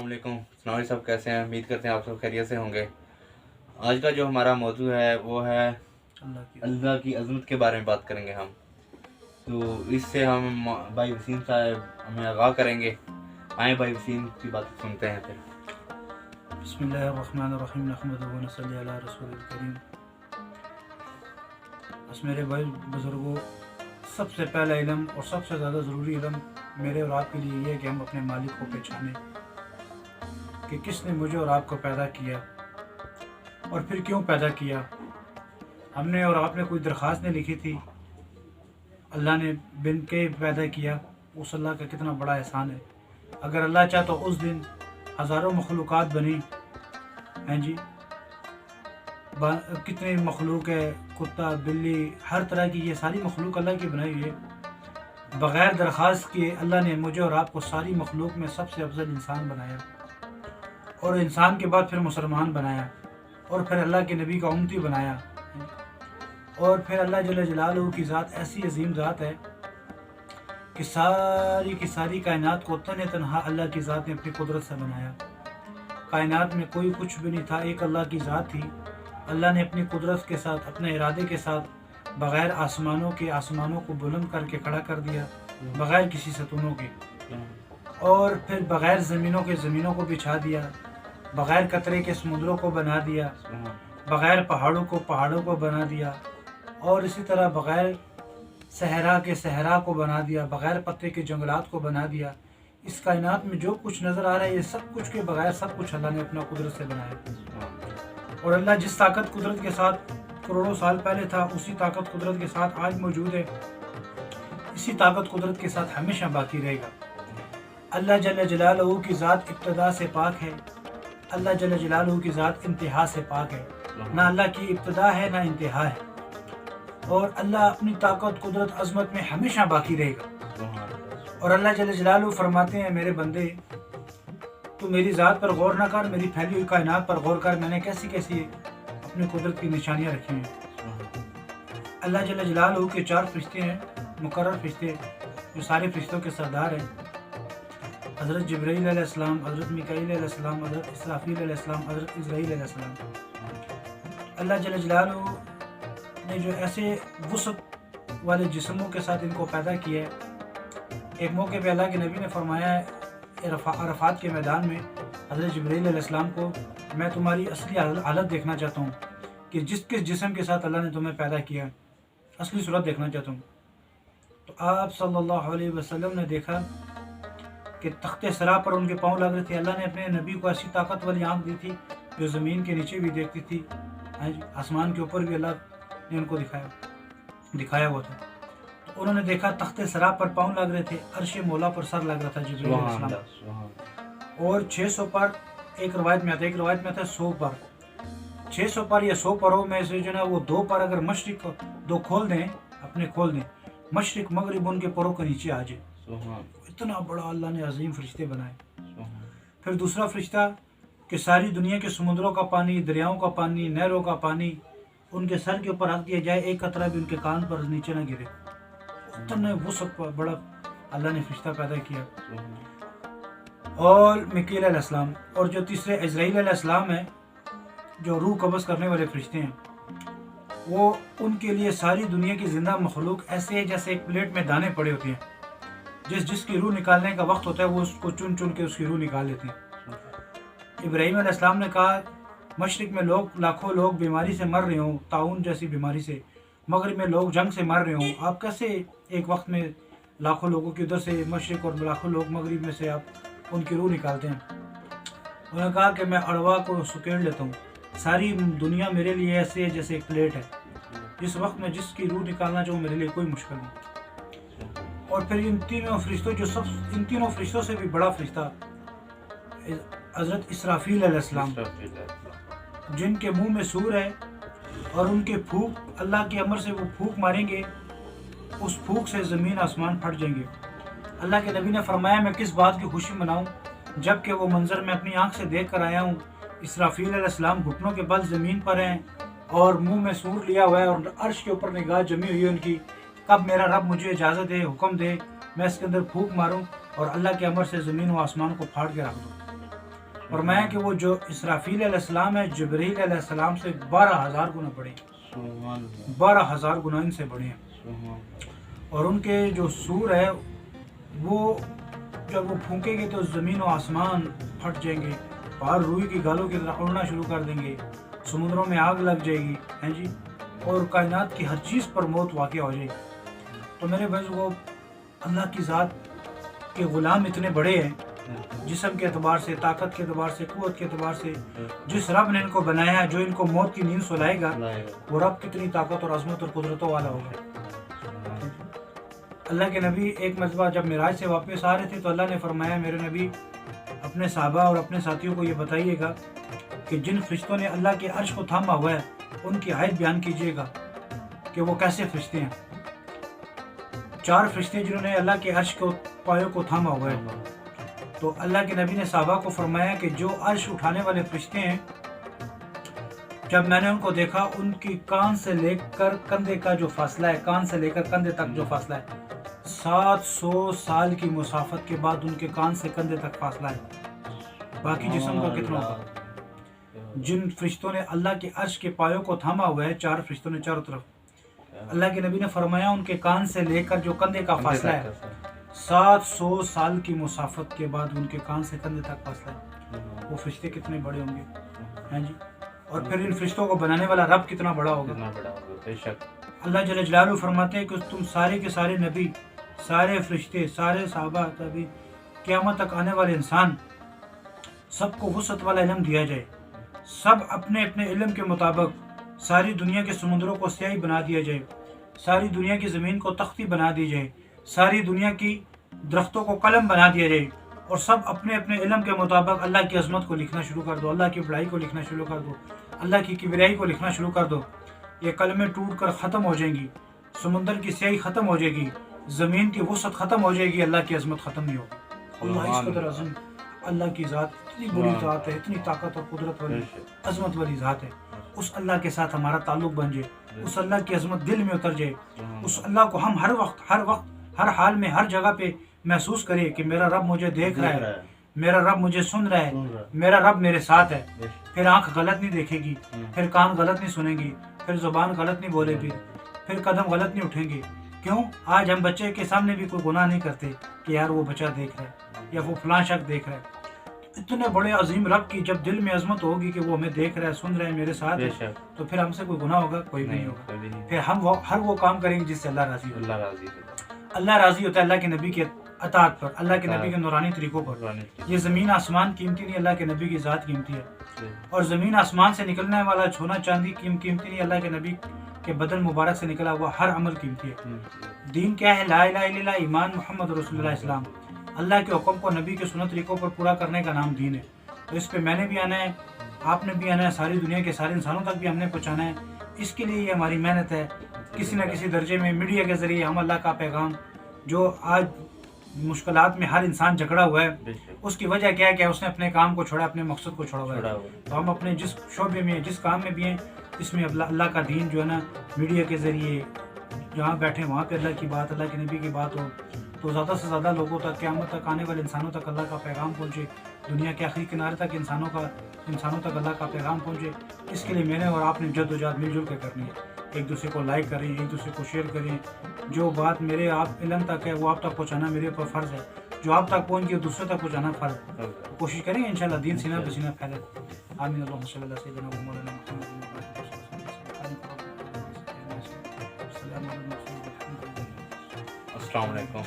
अस्सलाम वालेकुम। सनावरी साहब कैसे हैं? उम्मीद करते हैं आप सब खैरियत से होंगे। आज का जो हमारा मौजू है वो है अल्लाह की अज़मत के बारे में बात करेंगे हम। तो इससे हम भाई वसीम साहब हमें आगाह करेंगे। आए भाई वसीम की बात सुनते हैं फिर। बिस्मिल्लाहिर्रहमानिर्रहीम नहमदुहु व नसल्ली अला रसूलिल करीम। बस मेरे भाई बुज़ुर्गों, सबसे पहला इल्म और सबसे ज़्यादा ज़रूरी इल्म मेरे और आपके लिए ये है कि हम अपने मालिक को पहचानें कि किसने मुझे और आपको पैदा किया और फिर क्यों पैदा किया। हमने और आपने कोई दरख्वास्त नहीं लिखी थी, अल्लाह ने बिन के पैदा किया। उस अल्लाह का कितना बड़ा एहसान है। अगर अल्लाह चाहे तो उस दिन हज़ारों मखलूक़ात बनी हैं जी, कितने मखलूक है, कुत्ता बिल्ली हर तरह की, ये सारी मखलूक अल्लाह की बनाई हुई है। बग़ैर दरख्वास्त के अल्लाह ने मुझे और आपको सारी मखलूक में सबसे अफजल इंसान बनाया और इंसान के बाद फिर मुसलमान बनाया और फिर अल्लाह के नबी का उम्मती बनाया। और फिर अल्लाह जल्ल जलालहू की ज़ात ऐसी अजीम ज़ात है कि सारी की सारी कायनात को तने तनहा अल्लाह की ज़ात ने अपनी कुदरत से बनाया। कायनात में कोई कुछ भी नहीं था, एक अल्लाह की ज़ात थी। अल्लाह ने अपनी कुदरत के साथ, अपने इरादे के साथ बग़ैर आसमानों के आसमानों को बुलंद करके खड़ा कर दिया, बग़ैर किसी सतूनों के, और फिर बग़ैर ज़मीनों के ज़मीनों को बिछा दिया, बग़ैर कतरे के समुद्रों को बना दिया, बग़ैर पहाड़ों को बना दिया, और इसी तरह बग़ैर सहरा के सहरा को बना दिया, बग़ैर पत्ते के जंगलात को बना दिया। इस कायनात में जो कुछ नज़र आ रहा है ये सब कुछ के बग़ैर सब कुछ अल्लाह ने अपना कुदरत से बनाया। और अल्लाह जिस ताकत कुदरत के साथ करोड़ों साल पहले था, उसी ताकत कुदरत के साथ आज मौजूद है, इसी ताकत कुदरत के साथ हमेशा बाकी रहेगा। अल्लाह जल्ल जलालहू की ज़ात इब्तिदा से पाक है, अल्लाह जल्ल जलालहू की ज़ात इंतहा से पाक है। ना अल्लाह की इब्तिदा है ना इंतहा है, और अल्लाह अपनी ताकत कुदरत अज़मत में हमेशा बाकी रहेगा। और अल्लाह जल्ल जलालहू फरमाते हैं, मेरे बंदे तू मेरी ज़ात पर गौर ना कर, मेरी फैली हुई कायनात पर गौर कर, मैंने कैसी कैसी अपनी कुदरत की निशानियाँ रखी हैं। अल्लाह जल्ल जलालहू के 4 फरिश्ते हैं, मुकर्रर फरिश्ते, जो सारे फरिश्तों के सरदार हैं। हज़रत जिब्राईल अलैहिस्सलाम, हज़रत मिकाईल अलैहिस्सलाम, हज़रत इसराफील अलैहिस्सलाम, हज़रत इज़राईल अलैहिस्सलाम। अल्लाह जल्ल जलालहू ने जो ऐसे वुसअत वाले जिस्मों के साथ इनको पैदा किया है। एक मौके पे अल्लाह के नबी ने फरमाया है अरफात के मैदान में हज़रत जिब्राईल अलैहिस्सलाम को, मैं तुम्हारी असली हालत देखना चाहता हूँ कि किस जिस्म के साथ अल्लाह ने तुम्हें पैदा किया, असली सूरत देखना चाहता हूँ। तो आप सल्लल्लाहु अलैहि वसल्लम ने देखा कि तख्ते सरा पर उनके पाँव लग रहे थे। अल्लाह ने अपने नबी को ऐसी ताकत वाली आँख दी थी जो ज़मीन के नीचे भी देखती थी, आसमान के ऊपर भी अल्लाह ने उनको दिखाया हुआ था। तो उन्होंने देखा तख्ते सरा पर पाँव लग रहे थे, अर्श मौला पर सर लग रहा था जिब्रील अलैहिस्सलाम। और 600 पर एक रवायत में आता है, एक रवायत में आता है 100 पर, 600 पर या 100 परों में से जो ना वो 2 पर अगर मशरिक 2 खोल दें, अपने खोल दें, मशरिक मगरिब उनके परों के नीचे आ जाए। इतना बड़ा अल्लाह ने अजीम फरिश्ते बनाए। फिर दूसरा फरिश्ता कि सारी दुनिया के समुद्रों का पानी, दरियाओं का पानी, नहरों का पानी उनके सर के ऊपर रख दिया जाए, एक कतरा भी उनके कान पर नीचे न गिरे। इतने वुसअत बड़ा अल्लाह ने फरिश्ता पैदा किया। और मिकाईल अलैहिस्सलाम, और जो तीसरे इज़राईल अलैहिस्सलाम है, जो रूह कब्ज़ करने वाले फरिश्ते हैं, वो उनके लिए सारी दुनिया की ज़िंदा मखलूक ऐसे है जैसे एक प्लेट में दाने पड़े होते हैं। जिसकी रूह निकालने का वक्त होता है वो उसको चुन चुन के उसकी रूह निकाल लेते हैं। इब्राहीम अलैहिस्सलाम ने कहा, मशरिक में लाखों लोग बीमारी से मर रहे हों, ताउन जैसी बीमारी से, मगरिब में लोग जंग से मर रहे हों, आप कैसे एक वक्त में लाखों लोगों की उधर से मशरिक और लाखों लोग मगरिब में से आप उनकी रूह निकालते हैं। उन्होंने कहा कि मैं अरवा को सुकेड़ लेता हूँ, सारी दुनिया मेरे लिए ऐसे है जैसे एक प्लेट है, जिस वक्त में जिसकी रूह निकालना चाहूँ मेरे लिए कोई मुश्किल नहीं। और फिर इन तीनों फरिश्तों से भी बड़ा फरिश्ता हज़रत इसराफील अलैहिस्सलाम, जिनके मुंह में सूर है और उनके फूक, अल्लाह के अमर से वो फूक मारेंगे, उस फूक से ज़मीन आसमान फट जाएंगे। अल्लाह के नबी ने फरमाया, मैं किस बात की खुशी मनाऊं जबकि वो मंजर मैं अपनी आंख से देख कर आया हूँ। इसराफील अलैहिस्सलाम घुटनों के बल ज़मीन पर हैं और मुंह में सूर लिया हुआ है और अर्श के ऊपर निगाह जमी हुई है उनकी। कब मेरा रब मुझे इजाज़त दे, हुक्म दे, मैं इसके अंदर फूक मारूँ और अल्लाह के अमर से ज़मीन व आसमान को फाड़ के रख दूँ। फरमाया कि वो जो इसराफील अलैहिस्सलाम है जबरील अलैहिस्सलाम से 12,000 गुना बड़े हैं, 12,000 गुना इनसे बड़े हैं। और उनके जो सूर है वो जब वो फूंकेंगे तो ज़मीन और आसमान फट जाएंगे, पहाड़ रुई की गालों की तरह उड़ना शुरू कर देंगे, समुद्रों में आग लग जाएगी, हैं जी, और कायनात की हर चीज़ पर मौत वाक़या हो जाएगी। तो मेरे भाई वो अल्लाह की ज़ात के ग़ुलाम इतने बड़े हैं, जिस्म के अतबार से, ताकत के अतबार से, क़ुव्वत के अतबार से। जिस रब ने इनको बनाया है, जो इनको मौत की नींद सुलाएगा, वो रब कितनी ताकत और अज़मत और कुदरतों वाला होगा। अल्लाह के नबी एक मरतबा जब मिराज से वापस आ रहे थे तो अल्लाह ने फरमाया, मेरे नबी अपने सहाबा और अपने साथियों को ये बताइएगा कि जिन फरिश्तों ने अल्लाह के अर्श को थामा हुआ है उनकी आयत बयान कीजिएगा कि वो कैसे फरिश्ते हैं। 4 फरिश्ते जिन्होंने अल्लाह के अर्श को पायों को थामा हुआ है। तो अल्लाह के नबी ने सहाबा को फरमाया कि जो अर्श उठाने वाले फरिश्ते हैं, जब मैंने उनको देखा, उनकी कान से लेकर कंधे का जो फासला है, कान से लेकर कंधे तक जो फासला है, 700 साल की मुसाफत के बाद उनके कान से कंधे तक फासला है। बाकी जिस्म का कितना होगा? जिन फरिश्तों ने अल्लाह के अर्श के पायों को थामा हुआ है, 4 फरिश्तों ने चारों तरफ, अल्लाह के नबी ने फरमाया उनके कान से लेकर जो कंधे का फासला है, 700 साल की मुसाफत के बाद उनके कान से कंधे तक फासला है। वो फरिश्ते कितने बड़े होंगे, हैं जी। और फिर इन फरिश्तों को बनाने वाला रब कितना बड़ा होगा। बेशक अल्लाह जल्ल जलालहू फरमाते हैं कि तुम सारे के सारे नबी, सारे फरिश्ते, सारे सहाबा, तभी क़यामत तक आने वाले इंसान, सबको वुसअत वाला इल्म दिया जाए। सब अपने अपने इल्म के मुताबिक सारी दुनिया के समुद्रों को स्याही बना दिया जाए, सारी दुनिया की ज़मीन को तख्ती बना दी जाए, सारी दुनिया की दरख्तों को कलम बना दिया जाए, और सब अपने अपने इल्म के मुताबिक अल्लाह की अज़मत को लिखना शुरू कर दो, अल्लाह की बड़ाई को लिखना शुरू कर दो, अल्लाह की किबरियाई को लिखना शुरू कर दो। ये कलमें टूट कर ख़त्म हो जाएंगी, समुंदर की स्याही ख़त्म हो जाएगी, ज़मीन की वसअत ख़त्म हो जाएगी, अल्लाह की अज़मत ख़त्म नहीं होगी। अल्लाह इस कदर अज़म, अल्लाह की ज़ात इतनी बड़ी ज़ात है, इतनी ताकत और कुदरत वाली अज़मत वाली ज़ात है। उस अल्लाह के साथ हमारा ताल्लुक़ बन जाए, उस अल्लाह की अज़मत दिल में उतर जाए, उस अल्लाह को हम हर वक्त हर हाल में हर जगह पे महसूस करें कि मेरा रब मुझे देख रहा है, मेरा रब मुझे सुन रहा है, मेरा रब मेरे साथ है। फिर आंख गलत नहीं देखेगी, फिर कान गलत नहीं सुनेगी, फिर ज़ुबान गलत नहीं बोलेगी, फिर कदम गलत नहीं उठेंगे। क्यों? आज हम बच्चे के सामने भी कोई गुनाह नहीं करते कि यार वो बच्चा देख रहा है या वो फलां शख्स देख रहा है। इतने बड़े अजीम रब की जब दिल में अजमत होगी कि वो हमें देख रहा है, सुन रहा है, मेरे साथ है, तो फिर हमसे कोई गुनाह होगा? कोई भी नहीं होगा। फिर हम हर वो काम करेंगे जिससे अल्लाह राजी हो। अल्लाह राजी होता है अल्लाह के नबी के अतात पर, अल्लाह के नबी के नूरानी तरीकों पर। ये ज़मीन आसमान कीमती नहीं, अल्लाह के नबी की ज़ात कीमती है। और ज़मीन आसमान से निकलने वाला सोना चांदी कीमती नहीं, अल्लाह के नबी के बदन मुबारक से निकला हुआ हर अमल कीमती है। दीन क्या है? ला इलाहा इल्लल्लाह, ईमान मोहम्मद रसूलुल्लाह इस्लाम। अल्लाह के हुक्म को नबी के सुन्नत तरीकों पर पूरा करने का नाम दीन है। तो इस पे मैंने भी आना है, आपने भी आना है, सारी दुनिया के सारे इंसानों तक भी हमने पहुँचाना है। इसके लिए ये हमारी मेहनत है। किसी न किसी दर्जे में मीडिया के ज़रिए हम अल्लाह का पैगाम, जो आज मुश्किलात में हर इंसान जकड़ा हुआ है, उसकी वजह क्या है कि उसने अपने काम को छोड़ा, अपने मकसद को छोड़ा हुआ है। तो हम अपने जिस शोबे में, जिस काम में भी हैं, इसमें अल्लाह का दीन जो है ना, मीडिया के ज़रिए जहाँ बैठे वहाँ पे अल्लाह की बात, अल्लाह के नबी की बात हो, तो ज़्यादा से ज़्यादा लोगों तक, क़यामत तक आने वाले इंसानों तक अल्लाह का पैगाम पहुँचे, दुनिया के आखिरी किनारे तक इंसानों तक अल्लाह का पैगाम पहुँचे। इसके लिए मैंने और आपने जद्दोजहद मिलजुल कर करनी है। एक दूसरे को लाइक करें, एक दूसरे को शेयर करें। जो बात मेरे आप इल्म तक है वो आप तक पहुँचाना मेरे ऊपर फ़र्ज़ है, जो आप तक पहुँच गई दूसरे तक पहुँचाना फ़र्ज़ है। कोशिश करेंगे इंशाल्लाह दीन सीना बसीना फैले। आमीन। अल्लाहुम्मा सल्ली अला सय्यिदिना व मौलाना मुहम्मद। अस्सलाम वालेकुम।